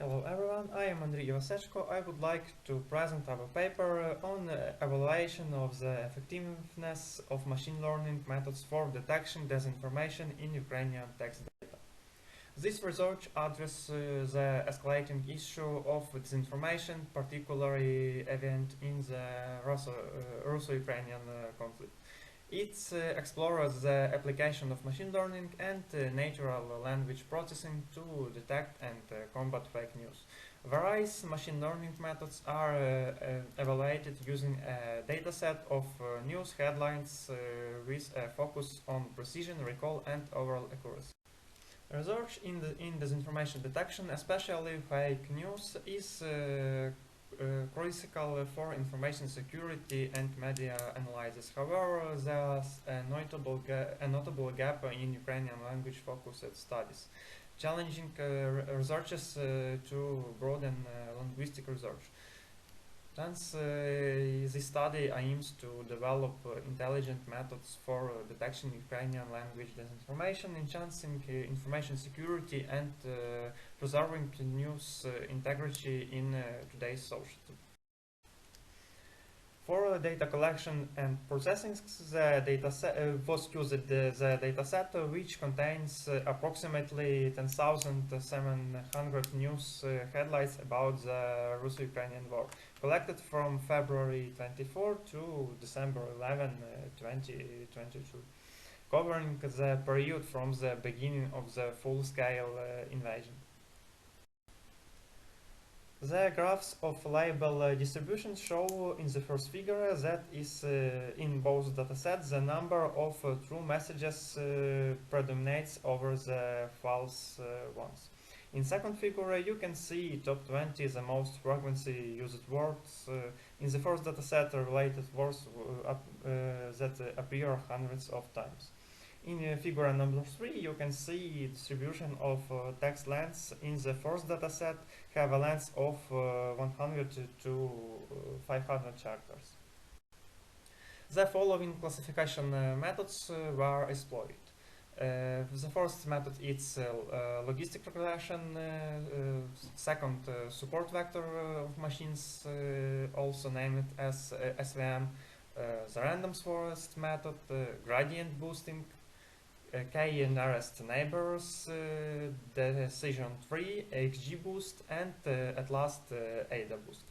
Hello everyone, I am Andriy Vasechko. I would like to present our paper on evaluation of the effectiveness of machine learning methods for detection disinformation in Ukrainian text data. This research addresses the escalating issue of disinformation, particularly evident in the Russo-Ukrainian conflict. It explores the application of machine learning and natural language processing to detect and combat fake news. Various machine learning methods are evaluated using a dataset of news headlines with a focus on precision, recall, and overall accuracy. Research in disinformation detection, especially fake news, is critical for information security and media analysis. However, there's a notable gap in Ukrainian language-focused studies, challenging researchers to broaden linguistic research. Hence, this study aims to develop intelligent methods for detection Ukrainian language disinformation, enhancing information security and preserving news integrity in today's society. For data collection and processing, the dataset was used the dataset which contains approximately 10,700 news headlines about the Russo-Ukrainian war, collected from February 24 to December 11, 2022, covering the period from the beginning of the full-scale invasion. The graphs of label distribution show in the first figure that is in both datasets the number of true messages predominates over the false ones. In second figure you can see top 20 the most frequently used words. In the first dataset related words that appear hundreds of times. In figure number 3, you can see distribution of text lengths. In the first dataset, have a length of 100 to 500 characters. The following classification methods were exploited. The first method is logistic regression, second support vector of machines, also named as SVM, the random forest method, gradient boosting, K nearest neighbors, decision tree, XG boost, and at last ADA boost.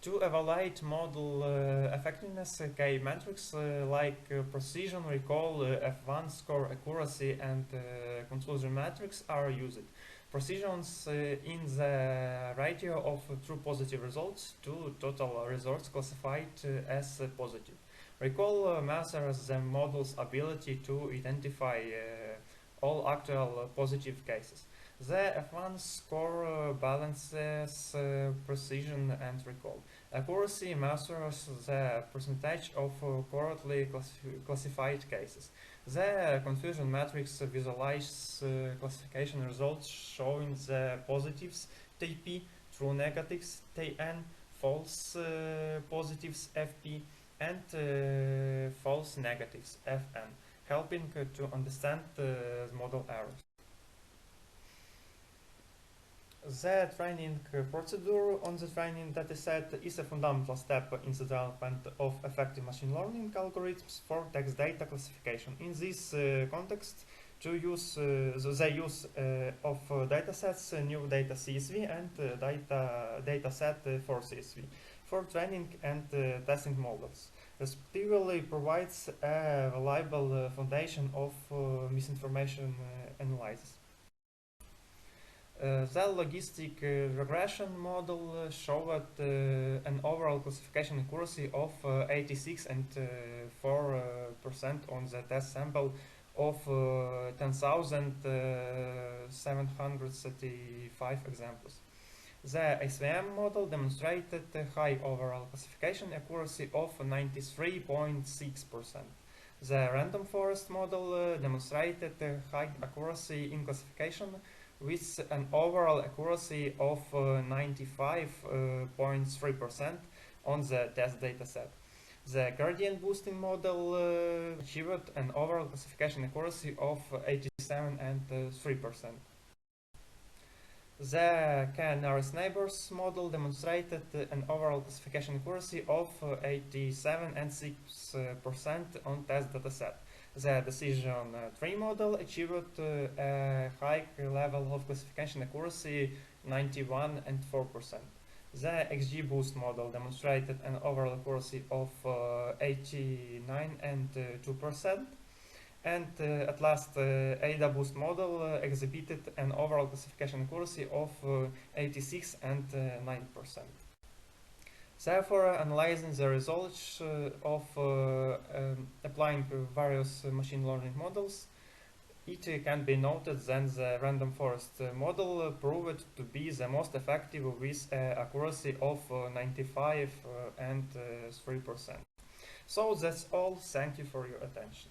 To evaluate model effectiveness, K metrics like precision, recall, F1 score, accuracy, and conclusion metrics are used. Precisions in the ratio of true positive results to total results classified as positive. Recall measures the model's ability to identify all actual positive cases. The F1 score balances precision and recall. Accuracy measures the percentage of correctly classified cases. The confusion matrix visualizes classification results showing the positives TP, true negatives TN, false positives FP, and false negatives Fn, helping to understand model errors. The training procedure on the training dataset is a fundamental step in the development of effective machine learning algorithms for text data classification. In this context, the use of datasets, new data CSV and dataset for CSV for training and testing models, respectively provides a reliable foundation of misinformation analysis. The logistic regression model showed an overall classification accuracy of 86 and 4% on the test sample of 10,735 examples. The SVM model demonstrated a high overall classification accuracy of 93.6%. The random forest model demonstrated a high accuracy in classification with an overall accuracy of 95.3% on the test dataset. The gradient boosting model achieved an overall classification accuracy of 87 and 3%. The k-nearest neighbors model demonstrated an overall classification accuracy of 87 and 6% on test dataset. The decision tree model achieved a high level of classification accuracy, 91 and 4%. The XGBoost model demonstrated an overall accuracy of 89 and 2%. And at last, ADA-boost model exhibited an overall classification accuracy of 86 and 9%. Therefore, analyzing the results of applying various machine learning models, it can be noted that the random forest model proved to be the most effective with accuracy of 95 and 3%. So that's all. Thank you for your attention.